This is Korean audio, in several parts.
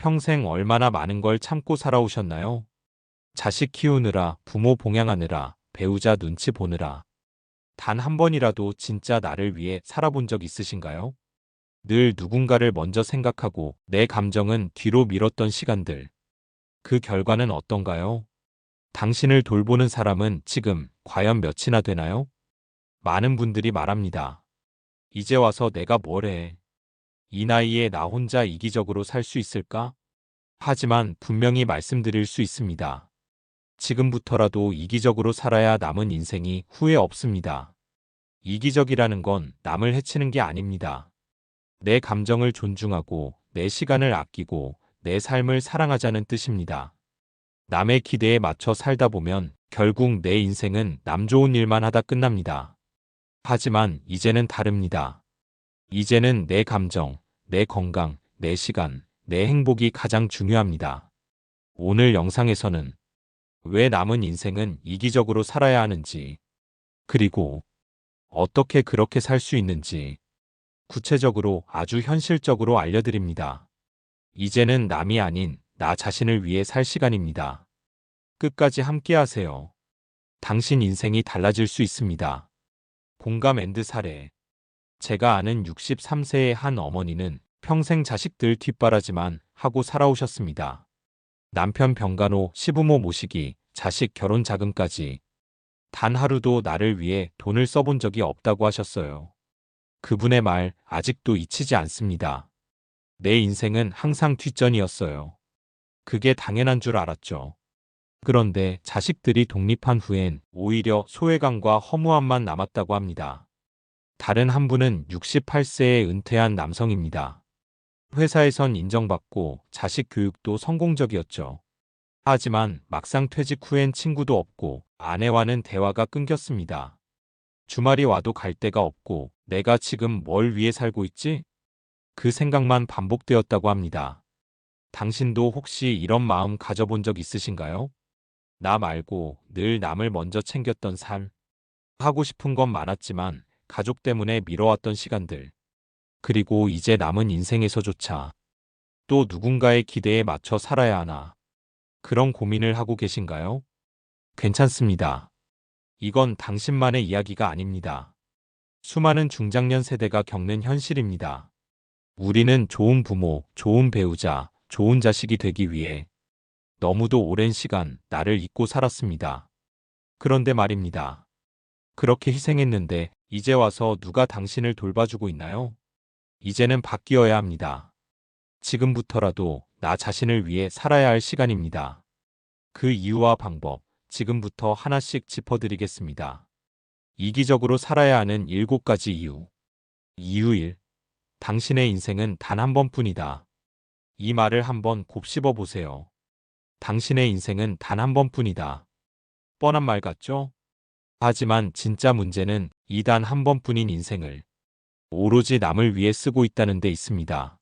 평생 얼마나 많은 걸 참고 살아오셨나요? 자식 키우느라, 부모 봉양하느라, 배우자 눈치 보느라. 단 한 번이라도 진짜 나를 위해 살아본 적 있으신가요? 늘 누군가를 먼저 생각하고 내 감정은 뒤로 미뤘던 시간들. 그 결과는 어떤가요? 당신을 돌보는 사람은 지금 과연 몇이나 되나요? 많은 분들이 말합니다. 이제 와서 내가 뭘 해? 이 나이에 나 혼자 이기적으로 살 수 있을까? 하지만 분명히 말씀드릴 수 있습니다. 지금부터라도 이기적으로 살아야 남은 인생이 후회 없습니다. 이기적이라는 건 남을 해치는 게 아닙니다. 내 감정을 존중하고 내 시간을 아끼고 내 삶을 사랑하자는 뜻입니다. 남의 기대에 맞춰 살다 보면 결국 내 인생은 남 좋은 일만 하다 끝납니다. 하지만 이제는 다릅니다. 이제는 내 감정, 내 건강, 내 시간, 내 행복이 가장 중요합니다. 오늘 영상에서는 왜 남은 인생은 이기적으로 살아야 하는지, 그리고 어떻게 그렇게 살 수 있는지 구체적으로 아주 현실적으로 알려드립니다. 이제는 남이 아닌 나 자신을 위해 살 시간입니다. 끝까지 함께 하세요. 당신 인생이 달라질 수 있습니다. 공감 앤드 사례. 제가 아는 63세의 한 어머니는 평생 자식들 뒷바라지만 하고 살아오셨습니다. 남편 병간호, 시부모 모시기, 자식 결혼 자금까지 단 하루도 나를 위해 돈을 써본 적이 없다고 하셨어요. 그분의 말 아직도 잊히지 않습니다. 내 인생은 항상 뒷전이었어요. 그게 당연한 줄 알았죠. 그런데 자식들이 독립한 후엔 오히려 소외감과 허무함만 남았다고 합니다. 다른 한 분은 68세에 은퇴한 남성입니다. 회사에선 인정받고 자식 교육도 성공적이었죠. 하지만 막상 퇴직 후엔 친구도 없고 아내와는 대화가 끊겼습니다. 주말이 와도 갈 데가 없고 내가 지금 뭘 위해 살고 있지? 그 생각만 반복되었다고 합니다. 당신도 혹시 이런 마음 가져본 적 있으신가요? 나 말고 늘 남을 먼저 챙겼던 삶. 하고 싶은 건 많았지만 가족 때문에 미뤄왔던 시간들. 그리고 이제 남은 인생에서조차 또 누군가의 기대에 맞춰 살아야 하나. 그런 고민을 하고 계신가요? 괜찮습니다. 이건 당신만의 이야기가 아닙니다. 수많은 중장년 세대가 겪는 현실입니다. 우리는 좋은 부모, 좋은 배우자, 좋은 자식이 되기 위해 너무도 오랜 시간 나를 잊고 살았습니다. 그런데 말입니다. 그렇게 희생했는데 이제 와서 누가 당신을 돌봐주고 있나요? 이제는 바뀌어야 합니다. 지금부터라도 나 자신을 위해 살아야 할 시간입니다. 그 이유와 방법, 지금부터 하나씩 짚어드리겠습니다. 이기적으로 살아야 하는 7가지 이유. 이유 1. 당신의 인생은 단 한 번뿐이다. 이 말을 한번 곱씹어 보세요. 당신의 인생은 단 한 번뿐이다. 뻔한 말 같죠? 하지만 진짜 문제는 이 단 한 번뿐인 인생을 오로지 남을 위해 쓰고 있다는 데 있습니다.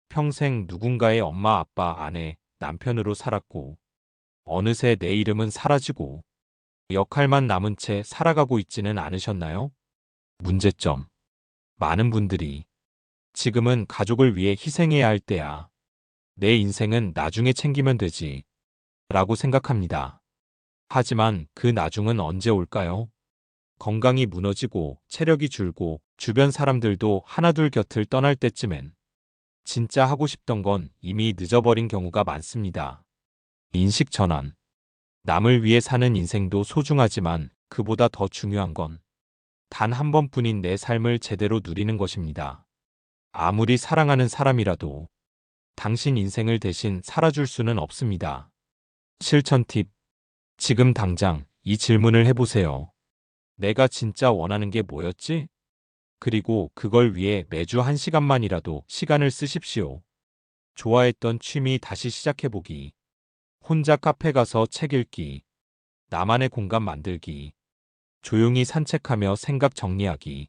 평생 누군가의 엄마, 아빠, 아내, 남편으로 살았고 어느새 내 이름은 사라지고 역할만 남은 채 살아가고 있지는 않으셨나요? 문제점. 많은 분들이 지금은 가족을 위해 희생해야 할 때야. 내 인생은 나중에 챙기면 되지. 라고 생각합니다. 하지만 그 나중은 언제 올까요? 건강이 무너지고 체력이 줄고 주변 사람들도 하나둘 곁을 떠날 때쯤엔 진짜 하고 싶던 건 이미 늦어버린 경우가 많습니다. 인식 전환. 남을 위해 사는 인생도 소중하지만 그보다 더 중요한 건 단 한 번뿐인 내 삶을 제대로 누리는 것입니다. 아무리 사랑하는 사람이라도 당신 인생을 대신 살아줄 수는 없습니다. 실천 팁. 지금 당장 이 질문을 해보세요. 내가 진짜 원하는 게 뭐였지? 그리고 그걸 위해 매주 1시간만이라도 시간을 쓰십시오. 좋아했던 취미 다시 시작해보기. 혼자 카페 가서 책 읽기. 나만의 공간 만들기. 조용히 산책하며 생각 정리하기.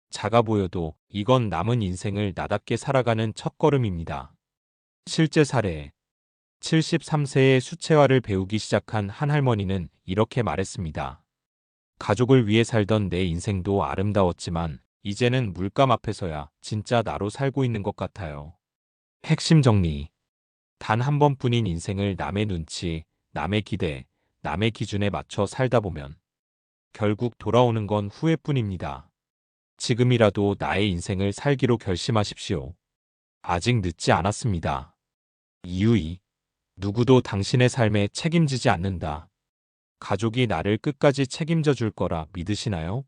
작아 보여도 이건 남은 인생을 나답게 살아가는 첫걸음입니다. 실제 사례. 73세에 수채화를 배우기 시작한 한 할머니는 이렇게 말했습니다. 가족을 위해 살던 내 인생도 아름다웠지만 이제는 물감 앞에서야 진짜 나로 살고 있는 것 같아요. 핵심 정리. 단 한 번뿐인 인생을 남의 눈치, 남의 기대, 남의 기준에 맞춰 살다 보면 결국 돌아오는 건 후회뿐입니다. 지금이라도 나의 인생을 살기로 결심하십시오. 아직 늦지 않았습니다. 이유 2. 누구도 당신의 삶에 책임지지 않는다. 가족이 나를 끝까지 책임져 줄 거라 믿으시나요?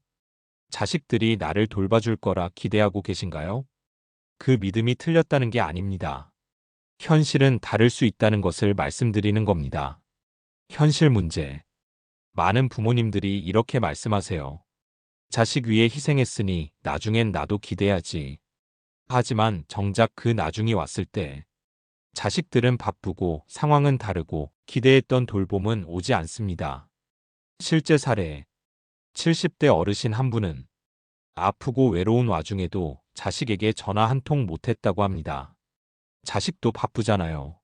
자식들이 나를 돌봐줄 거라 기대하고 계신가요? 그 믿음이 틀렸다는 게 아닙니다. 현실은 다를 수 있다는 것을 말씀드리는 겁니다. 현실 문제. 많은 부모님들이 이렇게 말씀하세요. 자식 위해 희생했으니 나중엔 나도 기대야지. 하지만 정작 그 나중이 왔을 때 자식들은 바쁘고 상황은 다르고 기대했던 돌봄은 오지 않습니다. 실제 사례. 70대 어르신 한 분은 아프고 외로운 와중에도 자식에게 전화 한 통 못했다고 합니다. 자식도 바쁘잖아요.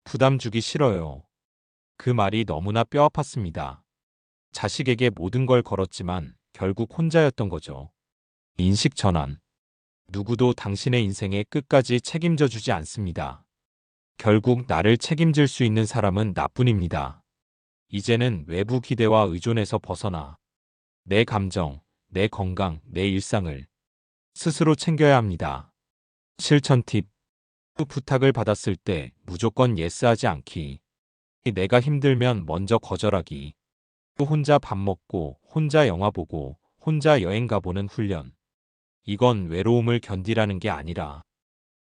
부담 주기 싫어요. 그 말이 너무나 뼈 아팠습니다. 자식에게 모든 걸 걸었지만 결국 혼자였던 거죠. 인식 전환. 누구도 당신의 인생에 끝까지 책임져 주지 않습니다. 결국 나를 책임질 수 있는 사람은 나뿐입니다. 이제는 외부 기대와 의존에서 벗어나 내 감정, 내 건강, 내 일상을 스스로 챙겨야 합니다. 실천 팁. 부탁을 받았을 때 무조건 예스하지 않기. 내가 힘들면 먼저 거절하기. 혼자 밥 먹고, 혼자 영화 보고, 혼자 여행 가보는 훈련. 이건 외로움을 견디라는 게 아니라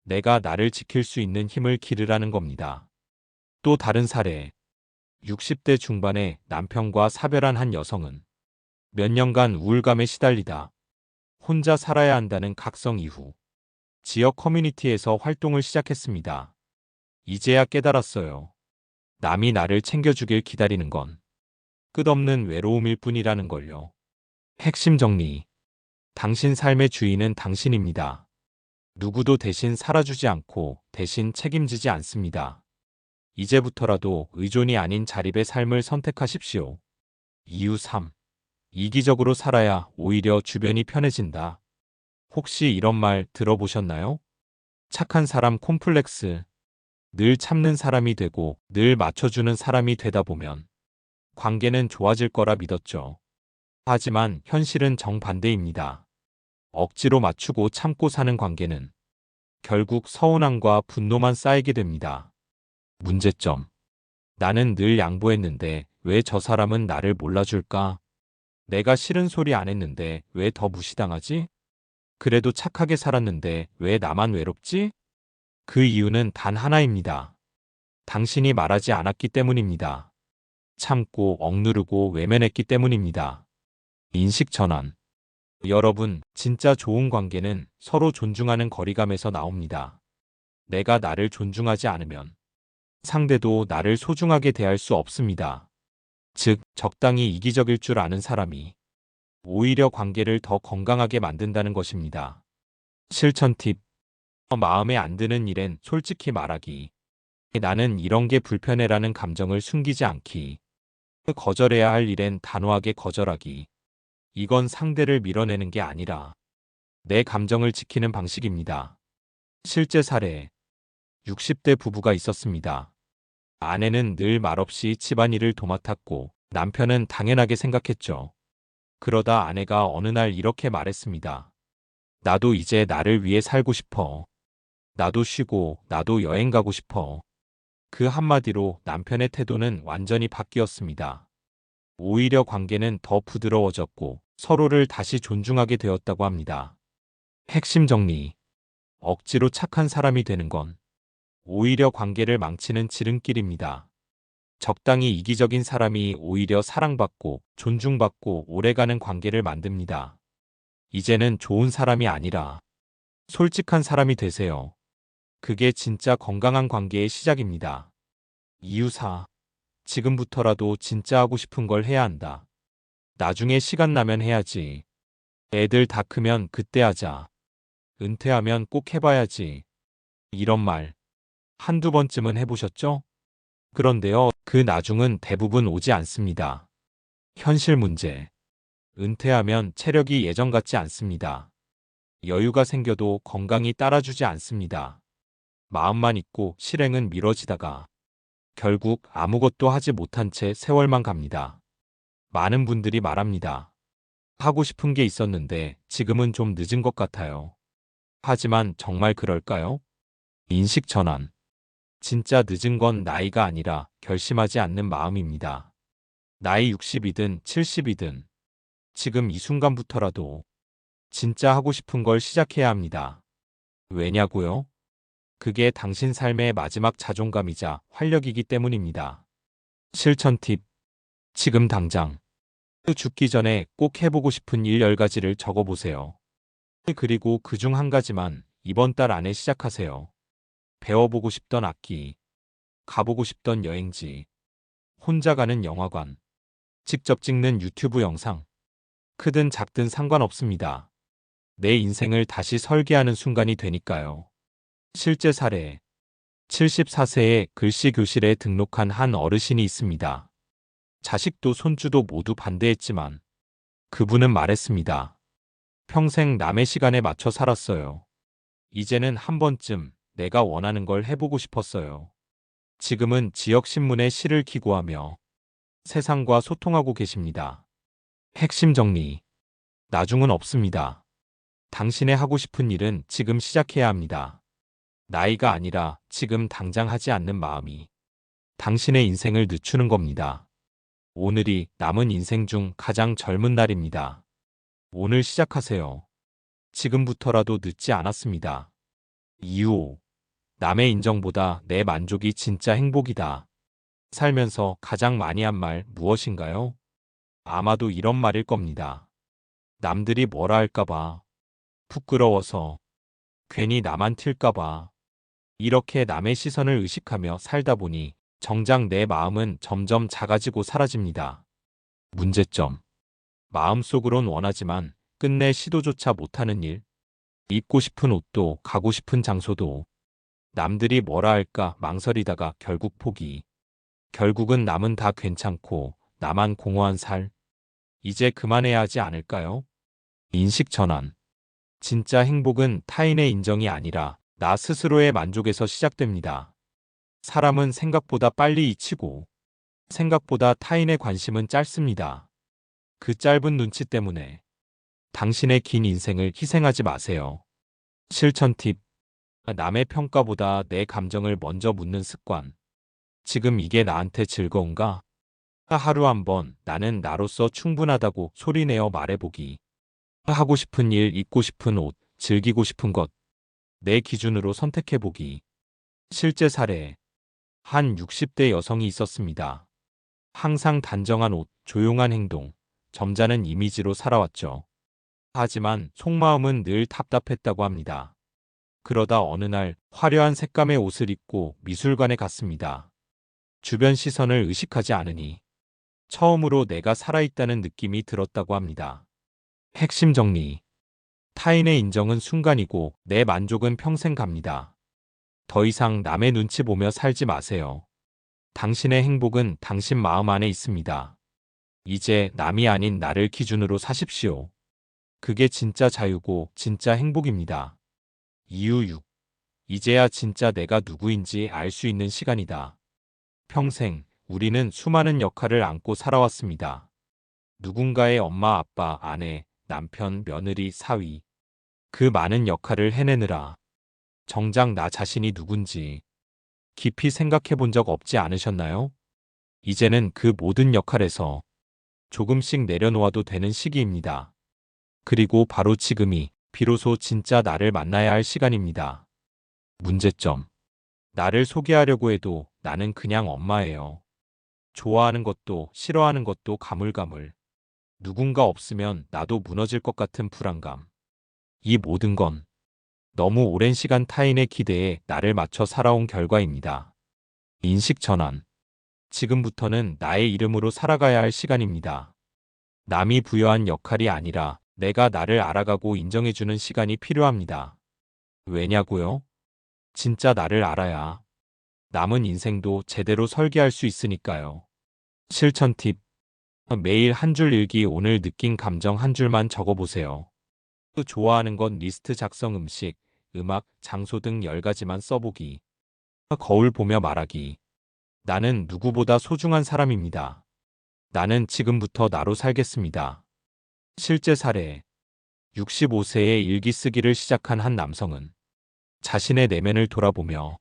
내가 나를 지킬 수 있는 힘을 기르라는 겁니다. 또 다른 사례. 60대 중반에 남편과 사별한 한 여성은 몇 년간 우울감에 시달리다 혼자 살아야 한다는 각성 이후 지역 커뮤니티에서 활동을 시작했습니다. 이제야 깨달았어요. 남이 나를 챙겨주길 기다리는 건 끝없는 외로움일 뿐이라는 걸요. 핵심 정리. 당신 삶의 주인은 당신입니다. 누구도 대신 살아주지 않고 대신 책임지지 않습니다. 이제부터라도 의존이 아닌 자립의 삶을 선택하십시오. 이유 3. 이기적으로 살아야 오히려 주변이 편해진다. 혹시 이런 말 들어보셨나요? 착한 사람 콤플렉스. 늘 참는 사람이 되고 늘 맞춰주는 사람이 되다 보면 관계는 좋아질 거라 믿었죠. 하지만 현실은 정반대입니다. 억지로 맞추고 참고 사는 관계는 결국 서운함과 분노만 쌓이게 됩니다. 문제점. 나는 늘 양보했는데 왜 저 사람은 나를 몰라줄까? 내가 싫은 소리 안 했는데 왜 더 무시당하지? 그래도 착하게 살았는데 왜 나만 외롭지? 그 이유는 단 하나입니다. 당신이 말하지 않았기 때문입니다. 참고 억누르고 외면했기 때문입니다. 인식 전환. 여러분, 진짜 좋은 관계는 서로 존중하는 거리감에서 나옵니다. 내가 나를 존중하지 않으면 상대도 나를 소중하게 대할 수 없습니다. 즉, 적당히 이기적일 줄 아는 사람이 오히려 관계를 더 건강하게 만든다는 것입니다. 실천 팁. 마음에 안 드는 일엔 솔직히 말하기. 나는 이런 게 불편해라는 감정을 숨기지 않기. 거절해야 할 일엔 단호하게 거절하기. 이건 상대를 밀어내는 게 아니라 내 감정을 지키는 방식입니다. 실제 사례. 60대 부부가 있었습니다. 아내는 늘 말없이 집안일을 도맡았고 남편은 당연하게 생각했죠. 그러다 아내가 어느 날 이렇게 말했습니다. 나도 이제 나를 위해 살고 싶어. 나도 쉬고 나도 여행 가고 싶어. 그 한마디로 남편의 태도는 완전히 바뀌었습니다. 오히려 관계는 더 부드러워졌고 서로를 다시 존중하게 되었다고 합니다. 핵심 정리. 억지로 착한 사람이 되는 건 오히려 관계를 망치는 지름길입니다. 적당히 이기적인 사람이 오히려 사랑받고 존중받고 오래가는 관계를 만듭니다. 이제는 좋은 사람이 아니라 솔직한 사람이 되세요. 그게 진짜 건강한 관계의 시작입니다. 이유 4. 지금부터라도 진짜 하고 싶은 걸 해야 한다. 나중에 시간 나면 해야지. 애들 다 크면 그때 하자. 은퇴하면 꼭 해봐야지. 이런 말 한두 번쯤은 해보셨죠? 그런데요, 그 나중은 대부분 오지 않습니다. 현실 문제. 은퇴하면 체력이 예전 같지 않습니다. 여유가 생겨도 건강이 따라주지 않습니다. 마음만 있고 실행은 미뤄지다가 결국 아무것도 하지 못한 채 세월만 갑니다. 많은 분들이 말합니다. 하고 싶은 게 있었는데 지금은 좀 늦은 것 같아요. 하지만 정말 그럴까요? 인식 전환. 진짜 늦은 건 나이가 아니라 결심하지 않는 마음입니다. 나이 60이든 70이든 지금 이 순간부터라도 진짜 하고 싶은 걸 시작해야 합니다. 왜냐고요? 그게 당신 삶의 마지막 자존감이자 활력이기 때문입니다. 실천 팁. 지금 당장. 죽기 전에 꼭 해보고 싶은 일 10가지를 적어보세요. 그리고 그중 한 가지만 이번 달 안에 시작하세요. 배워보고 싶던 악기, 가보고 싶던 여행지, 혼자 가는 영화관, 직접 찍는 유튜브 영상. 크든 작든 상관없습니다. 내 인생을 다시 설계하는 순간이 되니까요. 실제 사례. 74세에 글씨 교실에 등록한 한 어르신이 있습니다. 자식도 손주도 모두 반대했지만 그분은 말했습니다. 평생 남의 시간에 맞춰 살았어요. 이제는 한 번쯤 내가 원하는 걸 해보고 싶었어요. 지금은 지역신문에 시를 기고하며 세상과 소통하고 계십니다. 핵심 정리. 나중은 없습니다. 당신의 하고 싶은 일은 지금 시작해야 합니다. 나이가 아니라 지금 당장 하지 않는 마음이 당신의 인생을 늦추는 겁니다. 오늘이 남은 인생 중 가장 젊은 날입니다. 오늘 시작하세요. 지금부터라도 늦지 않았습니다. 이유. 남의 인정보다 내 만족이 진짜 행복이다. 살면서 가장 많이 한 말 무엇인가요? 아마도 이런 말일 겁니다. 남들이 뭐라 할까봐, 부끄러워서, 괜히 나만 튈까봐. 이렇게 남의 시선을 의식하며 살다 보니 정작 내 마음은 점점 작아지고 사라집니다. 문제점. 마음속으론 원하지만 끝내 시도조차 못하는 일. 입고 싶은 옷도 가고 싶은 장소도 남들이 뭐라 할까 망설이다가 결국 포기. 결국은 남은 다 괜찮고 나만 공허한 살. 이제 그만해야 하지 않을까요? 인식 전환. 진짜 행복은 타인의 인정이 아니라 나 스스로의 만족에서 시작됩니다. 사람은 생각보다 빨리 잊히고 생각보다 타인의 관심은 짧습니다. 그 짧은 눈치 때문에 당신의 긴 인생을 희생하지 마세요. 실천 팁. 남의 평가보다 내 감정을 먼저 묻는 습관. 지금 이게 나한테 즐거운가? 하루 한번 나는 나로서 충분하다고 소리내어 말해보기. 하고 싶은 일, 입고 싶은 옷, 즐기고 싶은 것. 내 기준으로 선택해보기. 실제 사례. 한 60대 여성이 있었습니다. 항상 단정한 옷, 조용한 행동, 점잖은 이미지로 살아왔죠. 하지만 속마음은 늘 답답했다고 합니다. 그러다 어느 날 화려한 색감의 옷을 입고 미술관에 갔습니다. 주변 시선을 의식하지 않으니 처음으로 내가 살아있다는 느낌이 들었다고 합니다. 핵심 정리. 타인의 인정은 순간이고 내 만족은 평생 갑니다. 더 이상 남의 눈치 보며 살지 마세요. 당신의 행복은 당신 마음 안에 있습니다. 이제 남이 아닌 나를 기준으로 사십시오. 그게 진짜 자유고 진짜 행복입니다. 이유 6. 이제야 진짜 내가 누구인지 알 수 있는 시간이다. 평생 우리는 수많은 역할을 안고 살아왔습니다. 누군가의 엄마, 아빠, 아내, 남편, 며느리, 사위. 그 많은 역할을 해내느라 정작 나 자신이 누군지 깊이 생각해 본 적 없지 않으셨나요? 이제는 그 모든 역할에서 조금씩 내려놓아도 되는 시기입니다. 그리고 바로 지금이 비로소 진짜 나를 만나야 할 시간입니다. 문제점. 나를 소개하려고 해도 나는 그냥 엄마예요. 좋아하는 것도 싫어하는 것도 가물가물. 누군가 없으면 나도 무너질 것 같은 불안감. 이 모든 건 너무 오랜 시간 타인의 기대에 나를 맞춰 살아온 결과입니다. 인식 전환. 지금부터는 나의 이름으로 살아가야 할 시간입니다. 남이 부여한 역할이 아니라 내가 나를 알아가고 인정해주는 시간이 필요합니다. 왜냐고요? 진짜 나를 알아야 남은 인생도 제대로 설계할 수 있으니까요. 실천 팁. 매일 한 줄 일기. 오늘 느낀 감정 한 줄만 적어보세요. 또 좋아하는 건 리스트 작성, 음식, 음악, 장소 등 10가지만 써보기. 거울 보며 말하기. 나는 누구보다 소중한 사람입니다. 나는 지금부터 나로 살겠습니다. 실제 사례. 65세에 일기 쓰기를 시작한 한 남성은 자신의 내면을 돌아보며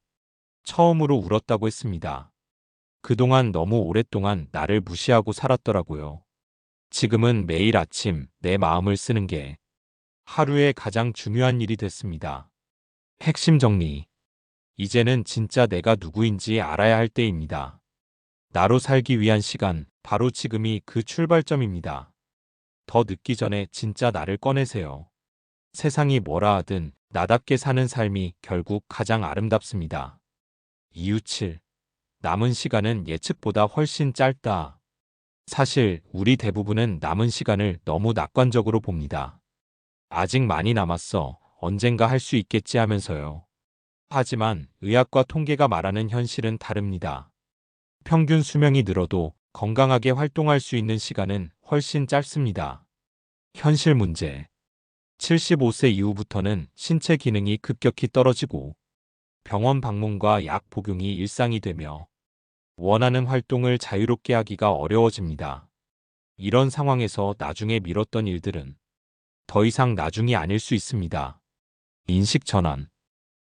처음으로 울었다고 했습니다. 그동안 너무 오랫동안 나를 무시하고 살았더라고요. 지금은 매일 아침 내 마음을 쓰는 게 하루의 가장 중요한 일이 됐습니다. 핵심 정리. 이제는 진짜 내가 누구인지 알아야 할 때입니다. 나로 살기 위한 시간, 바로 지금이 그 출발점입니다. 더 늦기 전에 진짜 나를 꺼내세요. 세상이 뭐라 하든 나답게 사는 삶이 결국 가장 아름답습니다. 이유 7. 남은 시간은 예측보다 훨씬 짧다. 사실 우리 대부분은 남은 시간을 너무 낙관적으로 봅니다. 아직 많이 남았어. 언젠가 할 수 있겠지 하면서요. 하지만 의학과 통계가 말하는 현실은 다릅니다. 평균 수명이 늘어도 건강하게 활동할 수 있는 시간은 훨씬 짧습니다. 현실 문제. 75세 이후부터는 신체 기능이 급격히 떨어지고 병원 방문과 약 복용이 일상이 되며 원하는 활동을 자유롭게 하기가 어려워집니다. 이런 상황에서 나중에 미뤘던 일들은 더 이상 나중이 아닐 수 있습니다. 인식 전환.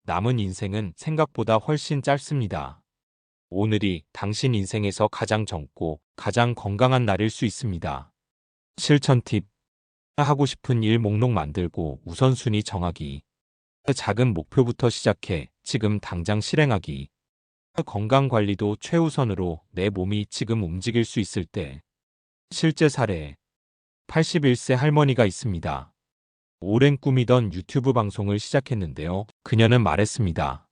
남은 인생은 생각보다 훨씬 짧습니다. 오늘이 당신 인생에서 가장 젊고 가장 건강한 날일 수 있습니다. 실천 팁. 하고 싶은 일 목록 만들고 우선순위 정하기. 작은 목표부터 시작해 지금 당장 실행하기. 건강관리도 최우선으로 내 몸이 지금 움직일 수 있을 때. 실제 사례. 81세 할머니가 있습니다. 오랜 꿈이던 유튜브 방송을 시작했는데요. 그녀는 말했습니다.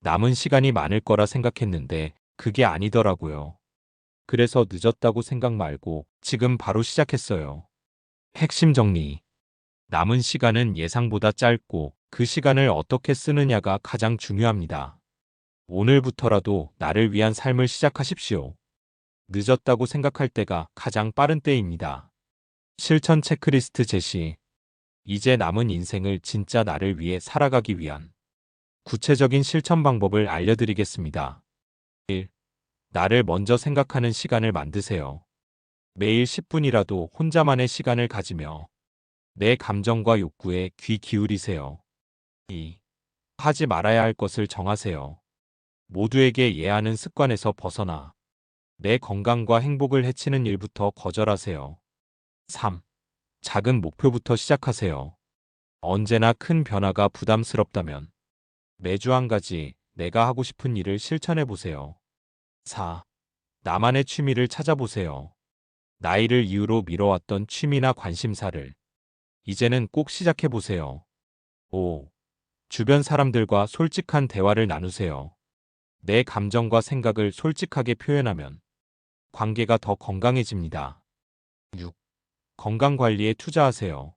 남은 시간이 많을 거라 생각했는데 그게 아니더라고요. 그래서 늦었다고 생각 말고 지금 바로 시작했어요. 핵심 정리. 남은 시간은 예상보다 짧고 그 시간을 어떻게 쓰느냐가 가장 중요합니다. 오늘부터라도 나를 위한 삶을 시작하십시오. 늦었다고 생각할 때가 가장 빠른 때입니다. 실천 체크리스트 제시. 이제 남은 인생을 진짜 나를 위해 살아가기 위한 구체적인 실천 방법을 알려드리겠습니다. 1. 나를 먼저 생각하는 시간을 만드세요. 매일 10분이라도 혼자만의 시간을 가지며 내 감정과 욕구에 귀 기울이세요. 2. 하지 말아야 할 것을 정하세요. 모두에게 예하는 습관에서 벗어나 내 건강과 행복을 해치는 일부터 거절하세요. 3. 작은 목표부터 시작하세요. 언제나 큰 변화가 부담스럽다면 매주 한 가지 내가 하고 싶은 일을 실천해 보세요. 4. 나만의 취미를 찾아보세요. 나이를 이유로 미뤄왔던 취미나 관심사를 이제는 꼭 시작해 보세요. 5. 주변 사람들과 솔직한 대화를 나누세요. 내 감정과 생각을 솔직하게 표현하면 관계가 더 건강해집니다. 6. 건강 관리에 투자하세요.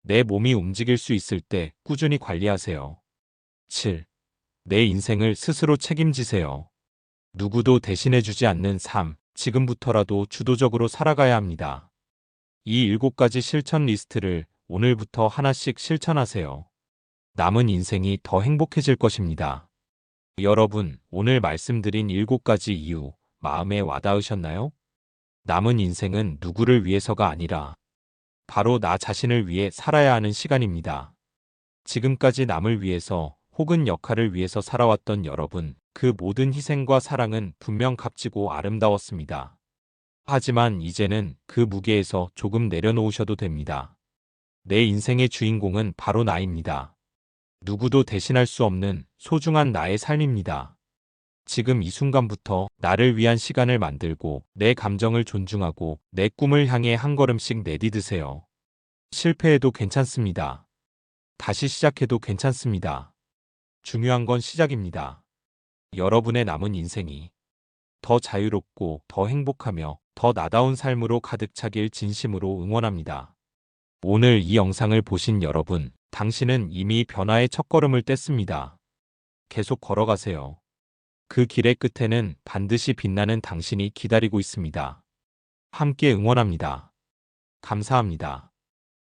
내 몸이 움직일 수 있을 때 꾸준히 관리하세요. 7. 내 인생을 스스로 책임지세요. 누구도 대신해주지 않는 삶, 지금부터라도 주도적으로 살아가야 합니다. 이 7가지 실천 리스트를 오늘부터 하나씩 실천하세요. 남은 인생이 더 행복해질 것입니다. 여러분, 오늘 말씀드린 7가지 이유, 마음에 와닿으셨나요? 남은 인생은 누구를 위해서가 아니라 바로 나 자신을 위해 살아야 하는 시간입니다. 지금까지 남을 위해서 혹은 역할을 위해서 살아왔던 여러분, 그 모든 희생과 사랑은 분명 값지고 아름다웠습니다. 하지만 이제는 그 무게에서 조금 내려놓으셔도 됩니다. 내 인생의 주인공은 바로 나입니다. 누구도 대신할 수 없는 소중한 나의 삶입니다. 지금 이 순간부터 나를 위한 시간을 만들고 내 감정을 존중하고 내 꿈을 향해 한 걸음씩 내디드세요. 실패해도 괜찮습니다. 다시 시작해도 괜찮습니다. 중요한 건 시작입니다. 여러분의 남은 인생이 더 자유롭고 더 행복하며 더 나다운 삶으로 가득 차길 진심으로 응원합니다. 오늘 이 영상을 보신 여러분, 당신은 이미 변화의 첫걸음을 뗐습니다. 계속 걸어가세요. 그 길의 끝에는 반드시 빛나는 당신이 기다리고 있습니다. 함께 응원합니다. 감사합니다.